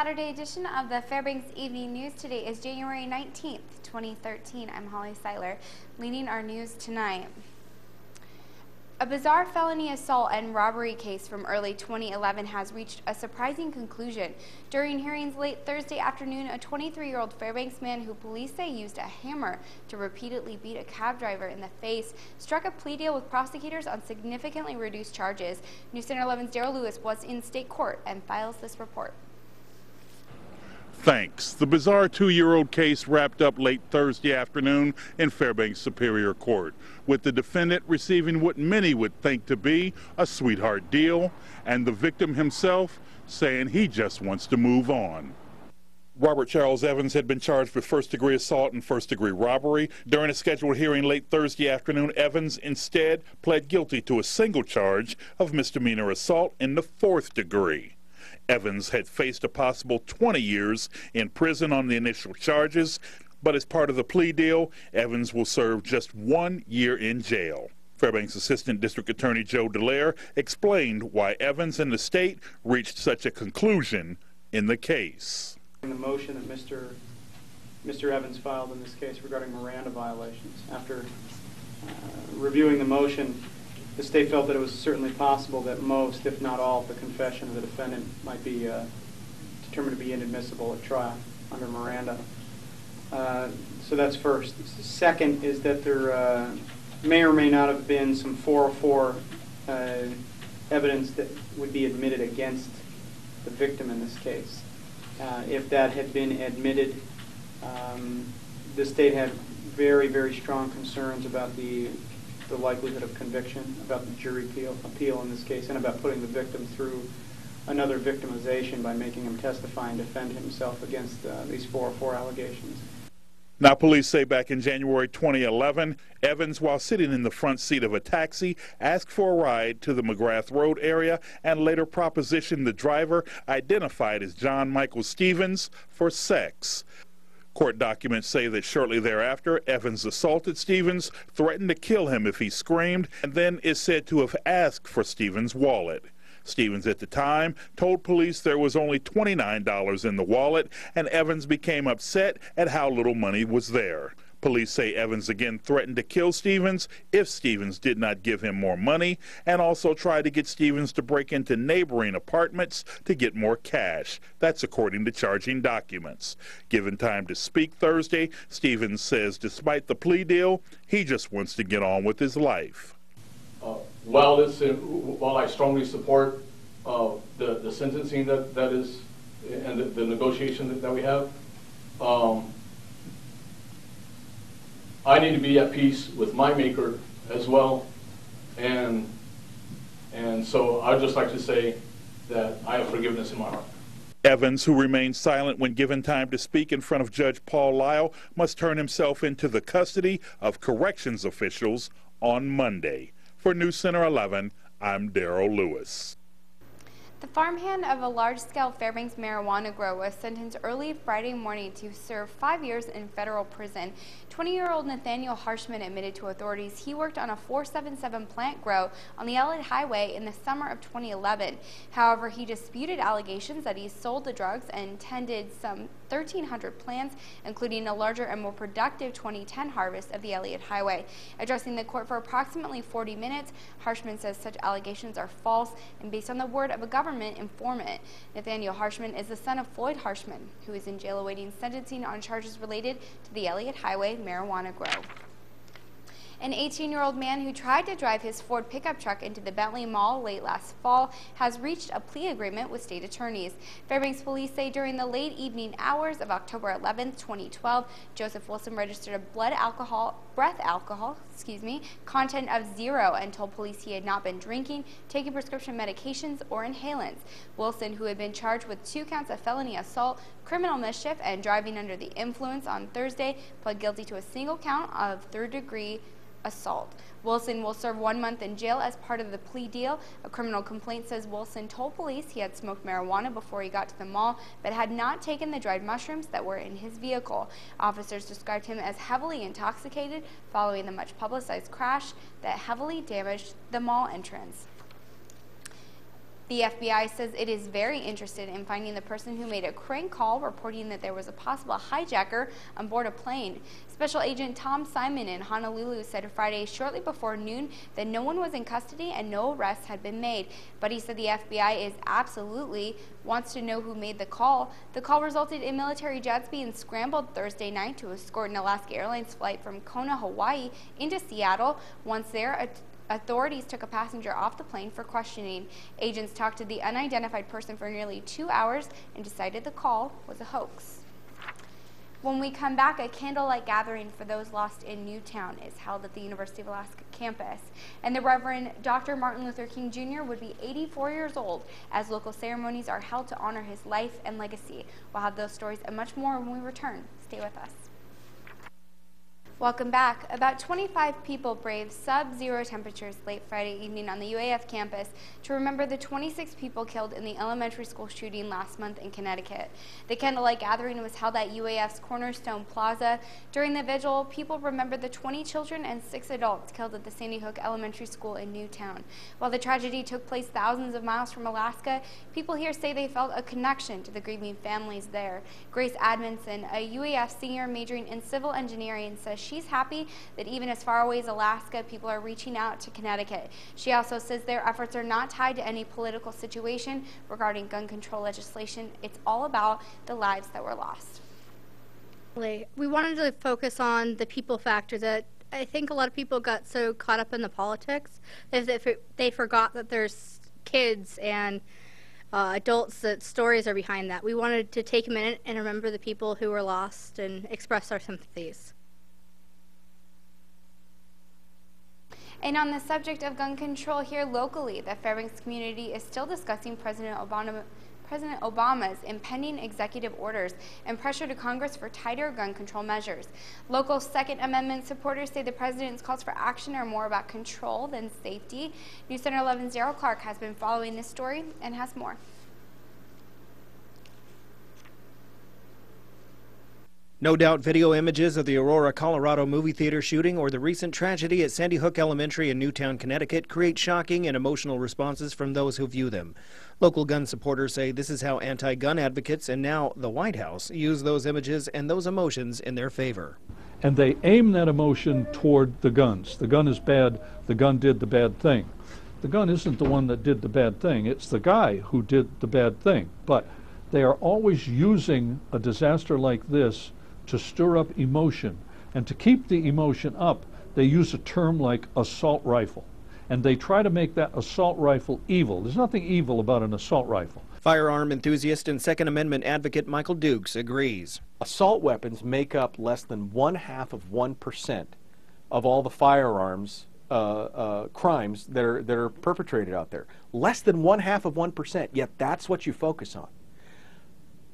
Saturday edition of the Fbx Evening News. Today is January 19th, 2013. I'm Holly Seiler, leading our news tonight. A bizarre felony assault and robbery case from early 2011 has reached a surprising conclusion. During hearings late Thursday afternoon, a 23-year-old Fairbanks man who police say used a hammer to repeatedly beat a cab driver in the face struck a plea deal with prosecutors on significantly reduced charges. News Center 11's Daryl Lewis was in state court and files this report. Thanks. The bizarre 2-year-old case wrapped up late Thursday afternoon in Fairbanks Superior Court, with the defendant receiving what many would think to be a sweetheart deal, and the victim himself saying he just wants to move on. Robert Charles Evans had been charged with first-degree assault and first-degree robbery. During a scheduled hearing late Thursday afternoon, Evans instead pled guilty to a single charge of misdemeanor assault in the 4th degree. Evans had faced a possible 20 years in prison on the initial charges, but as part of the plea deal, Evans will serve just 1 year in jail. Fairbanks Assistant District Attorney Joe Dallaire explained why Evans and the state reached such a conclusion in the case. The motion that Mr. Evans filed in this case regarding Miranda violations. After reviewing the motion, the state felt that it was certainly possible that most, if not all, of the confession of the defendant might be determined to be inadmissible at trial under Miranda. So that's first. Second is that there may or may not have been some 404 evidence that would be admitted against the victim in this case. If that had been admitted, the state had very, very strong concerns about the likelihood of conviction, about the jury appeal in this case, and about putting the victim through another victimization by making him testify and defend himself against these 404 allegations. Now, police say back in January 2011, Evans, while sitting in the front seat of a taxi, asked for a ride to the McGrath Road area and later propositioned the driver, identified as John Michael Stevens, for sex. Court documents say that shortly thereafter, Evans assaulted Stevens, threatened to kill him if he screamed, and then is said to have asked for Stevens' wallet. Stevens at the time told police there was only $29 in the wallet, and Evans became upset at how little money was there. Police say Evans again threatened to kill Stevens if Stevens did not give him more money, and also tried to get Stevens to break into neighboring apartments to get more cash. That's according to charging documents. Given time to speak Thursday, Stevens says despite the plea deal, he just wants to get on with his life. While I strongly support the sentencing that is, and the negotiation that we have, I need to be at peace with my maker as well, and so I'd just like to say that I have forgiveness in my heart. Evans, who remained silent when given time to speak in front of Judge Paul Lyle, must turn himself into the custody of corrections officials on Monday. For News Center 11, I'm Daryl Lewis. The farmhand of a large-scale Fairbanks marijuana grow was sentenced early Friday morning to serve 5 years in federal prison. 20-year-old Nathaniel Harshman admitted to authorities he worked on a 477 plant grow on the LA Highway in the summer of 2011. However, he disputed allegations that he sold the drugs and tended some 1,300 plants, including a larger and more productive 2010 harvest of the Elliott Highway. Addressing the court for approximately 40 minutes, Harshman says such allegations are false and based on the word of a government informant. Nathaniel Harshman is the son of Floyd Harshman, who is in jail awaiting sentencing on charges related to the Elliott Highway marijuana grow. An 18-year-old man who tried to drive his Ford pickup truck into the Bentley Mall late last fall has reached a plea agreement with state attorneys. Fairbanks police say during the late evening hours of October 11, 2012, Joseph Wilson registered a breath alcohol, content of 0 and told police he had not been drinking, taking prescription medications, or inhalants. Wilson, who had been charged with 2 counts of felony assault, criminal mischief, and driving under the influence on Thursday, pled guilty to a single count of third-degree assault. Wilson will serve 1 month in jail as part of the plea deal. A criminal complaint says Wilson told police he had smoked marijuana before he got to the mall, but had not taken the dried mushrooms that were in his vehicle. Officers described him as heavily intoxicated following the much publicized crash that heavily damaged the mall entrance. The FBI says it is very interested in finding the person who made a crank call reporting that there was a possible hijacker on board a plane. Special Agent Tom Simon in Honolulu said Friday shortly before noon that no one was in custody and no arrests had been made. But he said the FBI is absolutely wants to know who made the call. The call resulted in military jets being scrambled Thursday night to escort an Alaska Airlines flight from Kona, Hawaii into Seattle. Once there, authorities took a passenger off the plane for questioning. Agents talked to the unidentified person for nearly 2 hours and decided the call was a hoax. When we come back, a candlelight gathering for those lost in Newtown is held at the University of Alaska campus. And the Reverend Dr. Martin Luther King Jr. would be 84 years old as local ceremonies are held to honor his life and legacy. We'll have those stories and much more when we return. Stay with us. Welcome back. About 25 people braved sub-zero temperatures late Friday evening on the UAF campus to remember the 26 people killed in the elementary school shooting last month in Connecticut. The candlelight gathering was held at UAF's Cornerstone Plaza. During the vigil, people remembered the 20 children and 6 adults killed at the Sandy Hook Elementary School in Newtown. While the tragedy took place thousands of miles from Alaska, people here say they felt a connection to the grieving families there. Grace Admonson, a UAF senior majoring in civil engineering, says she's happy that even as far away as Alaska, people are reaching out to Connecticut. She also says their efforts are not tied to any political situation regarding gun control legislation. It's all about the lives that were lost. We wanted to focus on the people factor that I think a lot of people got so caught up in the politics that they forgot that there's kids and adults, that stories are behind that. We wanted to take a minute and remember the people who were lost and express our sympathies. And on the subject of gun control here locally, the Fairbanks community is still discussing President Obama's impending executive orders and pressure to Congress for tighter gun control measures. Local Second Amendment supporters say the president's calls for action are more about control than safety. News Center 11's Daryl Clark has been following this story and has more. No doubt video images of the Aurora, Colorado movie theater shooting or the recent tragedy at Sandy Hook Elementary in Newtown, Connecticut create shocking and emotional responses from those who view them. Local gun supporters say this is how anti-gun advocates and now the White House use those images and those emotions in their favor. And they aim that emotion toward the guns. The gun is bad, the gun did the bad thing. The gun isn't the one that did the bad thing, it's the guy who did the bad thing. But they are always using a disaster like this to stir up emotion. And to keep the emotion up, they use a term like assault rifle. And they try to make that assault rifle evil. There's nothing evil about an assault rifle. Firearm enthusiast and Second Amendment advocate Michael Dukes agrees. Assault weapons make up less than 0.5% of all the firearms crimes that are perpetrated out there. Less than 0.5%, yet that's what you focus on.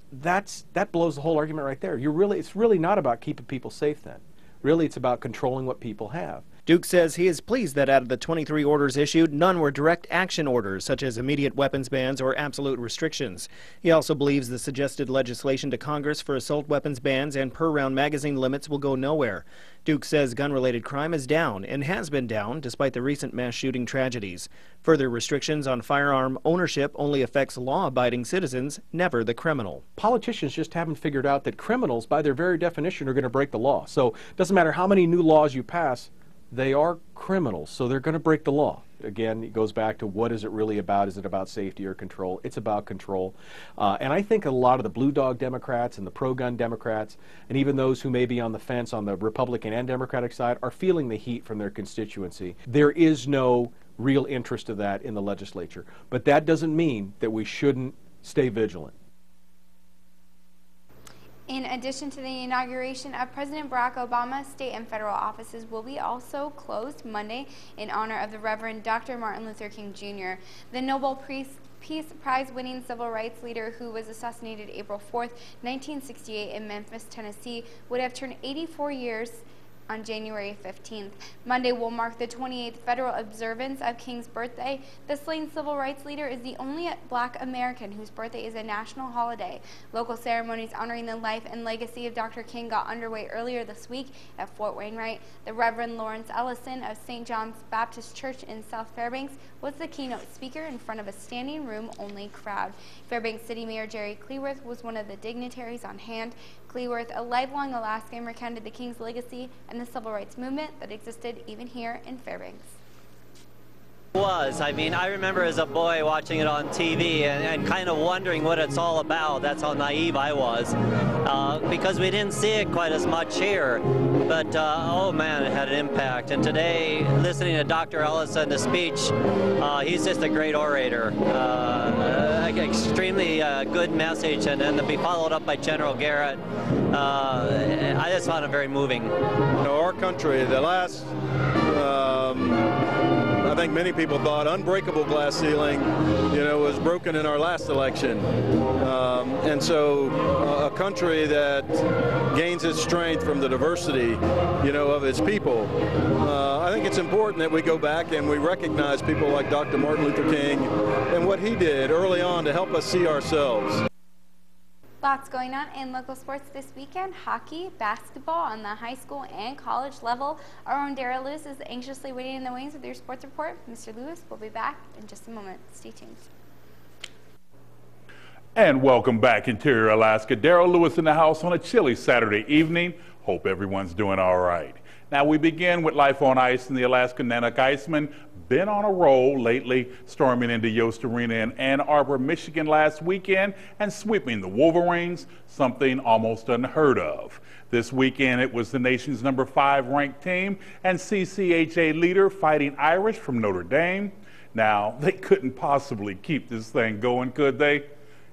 That blows the whole argument right there. It's really not about keeping people safe then. Really, it's about controlling what people have. Duke says he is pleased that out of the 23 orders issued, none were direct action orders, such as immediate weapons bans or absolute restrictions. He also believes the suggested legislation to Congress for assault weapons bans and per-round magazine limits will go nowhere. Duke says gun-related crime is down and has been down despite the recent mass shooting tragedies. Further restrictions on firearm ownership only affects law-abiding citizens, never the criminal. Politicians just haven't figured out that criminals, by their very definition, are going to break the law. So it doesn't matter how many new laws you pass, they are criminals, so they're going to break the law. Again, it goes back to what is it really about? Is it about safety or control? It's about control. And I think a lot of the blue dog Democrats and the pro-gun Democrats, and even those who may be on the fence on the Republican and Democratic side, are feeling the heat from their constituency. There is no real interest of that in the legislature. But that doesn't mean that we shouldn't stay vigilant. In addition to the inauguration of President Barack Obama, state and federal offices will be also closed Monday in honor of the Reverend Dr. Martin Luther King Jr., the Nobel Peace Prize-winning civil rights leader who was assassinated April 4th, 1968 in Memphis, Tennessee, would have turned 84 years on January 15th. Monday will mark the 28th federal observance of King's birthday. The slain civil rights leader is the only Black American whose birthday is a national holiday. Local ceremonies honoring the life and legacy of Dr. King got underway earlier this week at Fort Wainwright. The Reverend Lawrence Ellison of St. John's Baptist Church in South Fairbanks was the keynote speaker in front of a standing room only crowd. Fairbanks City Mayor Jerry Cleworth was one of the dignitaries on hand. Cleworth, a lifelong Alaskan, recounted the King's legacy and the civil rights movement that existed even here in Fairbanks. I mean, I remember as a boy watching it on TV and kind of wondering what it's all about. That's how naive I was, because we didn't see it quite as much here. But, oh man, it had an impact. And today, listening to Dr. Ellison, the speech, he's just a great orator. Extremely good message, and then to be followed up by General Garrett, I just found it very moving. You know, our country, the last, I think many people thought unbreakable glass ceiling, you know, was broken in our last election. And so a country that gains its strength from the diversity, you know, of its people, I think it's important that we go back and we recognize people like Dr. Martin Luther King and what he did early on to help us see ourselves. Lots going on in local sports this weekend. Hockey, basketball on the high school and college level. Our own Dara Lewis is anxiously waiting in the wings with your sports report. Mr. Lewis will be back in just a moment. Stay tuned. And welcome back, Interior Alaska. Daryl Lewis in the house on a chilly Saturday evening. Hope everyone's doing all right. Now we begin with life on ice, and the Alaska Nanook Icemen been on a roll lately, storming into Yost Arena in Ann Arbor, Michigan last weekend and sweeping the Wolverines, something almost unheard of. This weekend it was the nation's number 5 ranked team and CCHA leader Fighting Irish from Notre Dame. Now, they couldn't possibly keep this thing going, could they?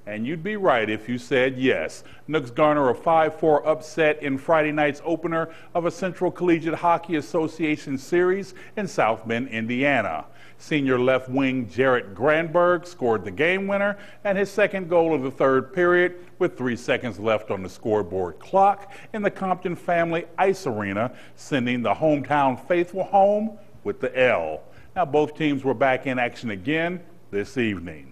And you'd be right if you said yes. Nooks garner a 5-4 upset in Friday night's opener of a Central Collegiate Hockey Association series in South Bend, Indiana. Senior left wing Jarrett Granberg scored the game winner and his second goal of the third period with 3 seconds left on the scoreboard clock in the Compton Family Ice Arena, sending the hometown faithful home with the L. Now both teams were back in action again this evening.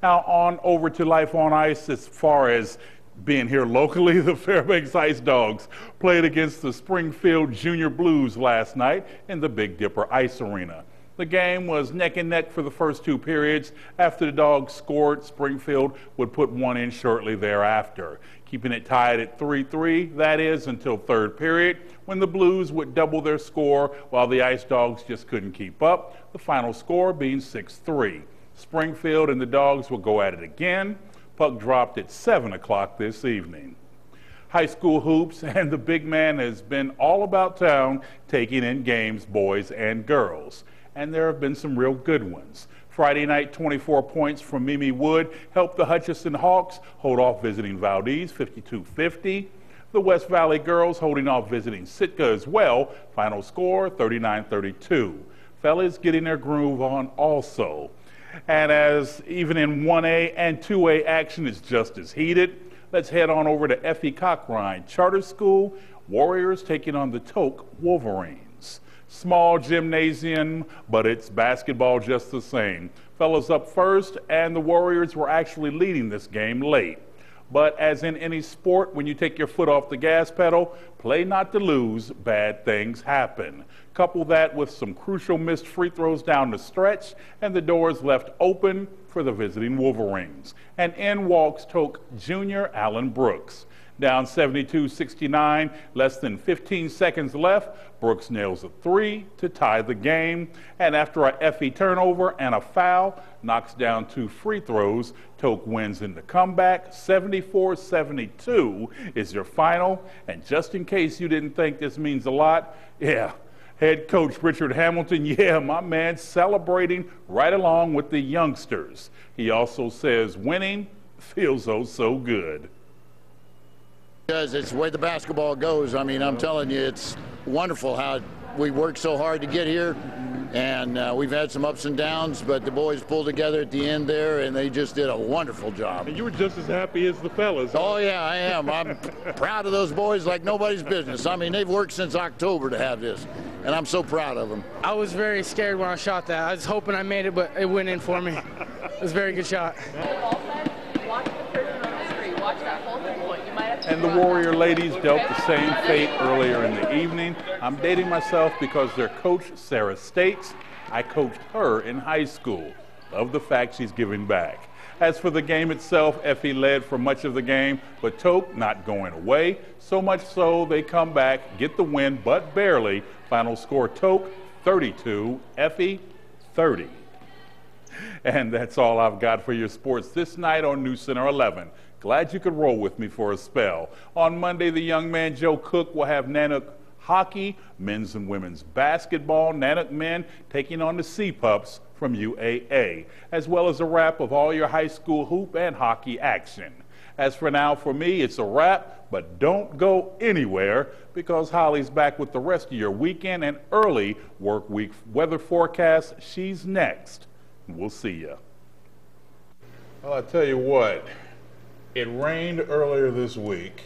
Now on over to life on ice. As far as being here locally, the Fairbanks Ice Dogs played against the Springfield Junior Blues last night in the Big Dipper Ice Arena. The game was neck and neck for the first 2 periods. After the Dogs scored, Springfield would put one in shortly thereafter, keeping it tied at 3-3, that is, until third period, when the Blues would double their score while the Ice Dogs just couldn't keep up, the final score being 6-3. Springfield and the Dogs will go at it again. Puck dropped at 7 o'clock this evening. High school hoops and the big man has been all about town, taking in games, boys and girls. And there have been some real good ones. Friday night, 24 points from Mimi Wood helped the Hutchinson Hawks hold off visiting Valdez 52-50. The West Valley girls holding off visiting Sitka as well. Final score 39-32. Fellas getting their groove on also. And as even in 1A and 2A action is just as heated, let's head on over to F.E. Cochrane Charter School. Warriors taking on the Tok Wolverines. Small gymnasium, but it's basketball just the same. Fellas up first, and the Warriors were actually leading this game late. But as in any sport, when you take your foot off the gas pedal, play not to lose, bad things happen. Couple that with some crucial missed free throws down the stretch, and the doors left open for the visiting Wolverines. And in walks Tok Jr. Allen Brooks. Down 72-69, less than 15 seconds left, Brooks nails a 3 to tie the game. And after a FE turnover and a foul, knocks down 2 free throws. Tok wins in the comeback. 74-72 is your final. And just in case you didn't think this means a lot, yeah, head coach Richard Hamilton, yeah, my man, celebrating right along with the youngsters. He also says winning feels oh so good. Because it's the way the basketball goes. I mean, I'm telling you, it's wonderful how we worked so hard to get here, And we've had some ups and downs, but the boys pulled together at the end there, and they just did a wonderful job. And you were just as happy as the fellas. Oh, yeah, I am. I'm proud of those boys like nobody's business. I mean, they've worked since October to have this, and I'm so proud of them. I was very scared when I shot that. I was hoping I made it, but it went in for me. It was a very good shot. And the Warrior ladies dealt the same fate earlier in the evening. I'm dating myself because their coach, Sarah, states, I coached her in high school. Love the fact she's giving back. As for the game itself, Effie led for much of the game, but Toke not going away. So much so they come back, get the win, but barely. Final score, Toke 32, Effie 30. And that's all I've got for your sports this night on News Center 11. Glad you could roll with me for a spell. On Monday, the young man Joe Cook will have Nanook hockey, men's and women's basketball, Nanook men taking on the Sea Pups from UAA, as well as a wrap of all your high school hoop and hockey action. As for now, for me, it's a wrap, but don't go anywhere because Holly's back with the rest of your weekend and early work week weather forecast. She's next. We'll see ya. Well, I tell you what. It rained earlier this week,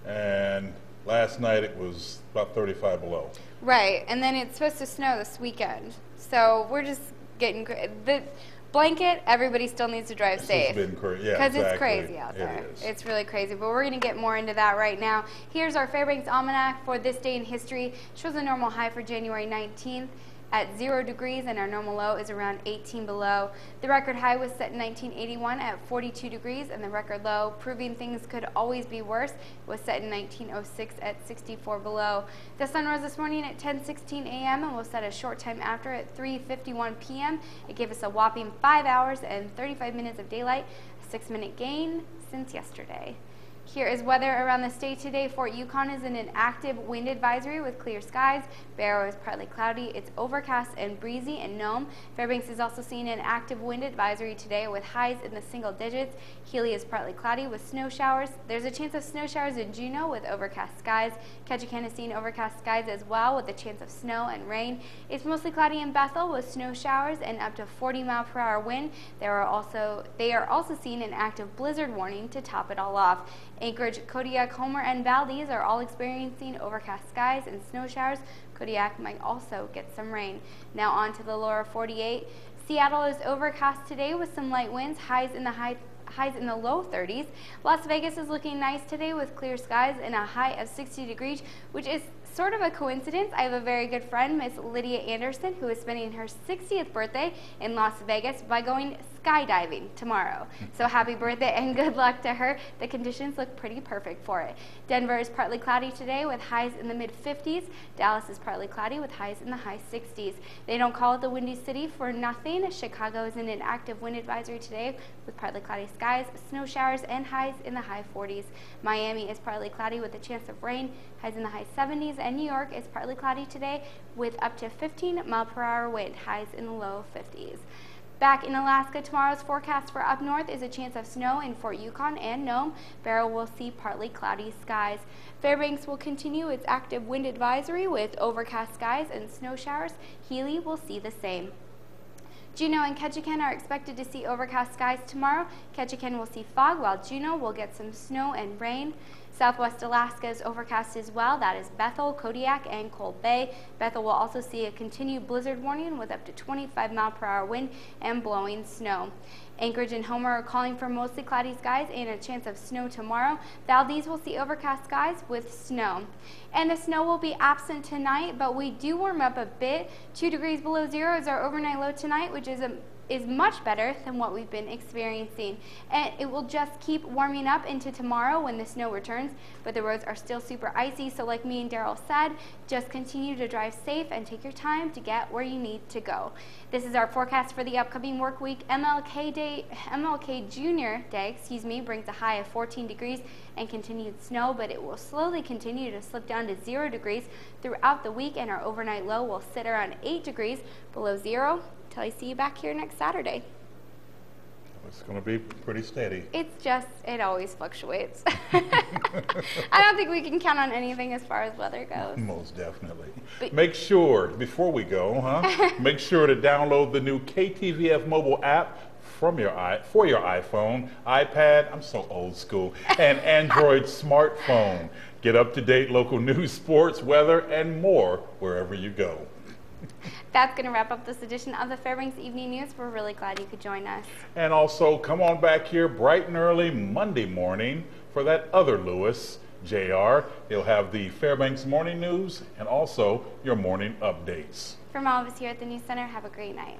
and last night it was about 35 below. Right, and then it's supposed to snow this weekend. So we're just getting the blanket. Everybody still needs to drive safe. It's been crazy, yeah, because exactly. It's crazy out there. It is. It's really crazy, but we're going to get more into that right now. Here's our Fairbanks Almanac for this day in history. It shows a normal high for January 19th. At 0 degrees, and our normal low is around 18 below. The record high was set in 1981 at 42 degrees, and the record low, proving things could always be worse, was set in 1906 at 64 below. The sun rose this morning at 10:16 a.m. and will set a short time after at 3:51 p.m. It gave us a whopping 5 hours and 35 minutes of daylight, a 6-minute gain since yesterday. Here is weather around the state today. Fort Yukon is in an active wind advisory with clear skies. Barrow is partly cloudy. It's overcast and breezy in Nome. Fairbanks is also seeing an active wind advisory today with highs in the single digits. Healy is partly cloudy with snow showers. There's a chance of snow showers in Juneau with overcast skies. Ketchikan is seeing overcast skies as well with a chance of snow and rain. It's mostly cloudy in Bethel with snow showers and up to 40-mile-per-hour wind. They are also seeing an active blizzard warning to top it all off. Anchorage, Kodiak, Homer, and Valdez are all experiencing overcast skies and snow showers. Kodiak might also get some rain. Now on to the lower 48. Seattle is overcast today with some light winds, highs in the low 30s. Las Vegas is looking nice today with clear skies and a high of 60 degrees, which is sort of a coincidence. I have a very good friend, Miss Lydia Anderson, who is spending her 60th birthday in Las Vegas by going skydiving tomorrow. So happy birthday and good luck to her. The conditions look pretty perfect for it. Denver is partly cloudy today with highs in the mid-50s. Dallas is partly cloudy with highs in the high 60s. They don't call it the Windy City for nothing. Chicago is in an active wind advisory today with partly cloudy skies, snow showers, and highs in the high 40s. Miami is partly cloudy with a chance of rain, highs in the high 70s, and New York is partly cloudy today with up to 15-mile-per-hour wind, highs in the low 50s. Back in Alaska, tomorrow's forecast for up north is a chance of snow in Fort Yukon and Nome. Barrow will see partly cloudy skies. Fairbanks will continue its active wind advisory with overcast skies and snow showers. Healy will see the same. Juneau and Ketchikan are expected to see overcast skies tomorrow. Ketchikan will see fog, while Juneau will get some snow and rain. Southwest Alaska is overcast as well. That is Bethel, Kodiak, and Cold Bay. Bethel will also see a continued blizzard warning with up to 25-mile-per-hour wind and blowing snow. Anchorage and Homer are calling for mostly cloudy skies and a chance of snow tomorrow. Valdez will see overcast skies with snow. And the snow will be absent tonight, but we do warm up a bit. 2 degrees below zero is our overnight low tonight, which is much better than what we've been experiencing. And it will just keep warming up into tomorrow when the snow returns, but the roads are still super icy, so like me and Daryl said, just continue to drive safe and take your time to get where you need to go. This is our forecast for the upcoming work week. MLK Junior Day, brings a high of 14 degrees and continued snow, but it will slowly continue to slip down to 0 degrees throughout the week, and our overnight low will sit around 8 degrees below zero. Until I see you back here next Saturday. It's going to be pretty steady. It's just, it always fluctuates. I don't think we can count on anything as far as weather goes. Most definitely. But make sure, before we go, make sure to download the new KTVF mobile app for your iPhone, iPad, I'm so old school, and Android smartphone. Get up-to-date local news, sports, weather, and more wherever you go. That's going to wrap up this edition of the Fbx Evening News. We're really glad you could join us. And also, come on back here bright and early Monday morning for that other Lewis, JR. He'll have the Fbx Morning News and also your morning updates. From all of us here at the News Center, have a great night.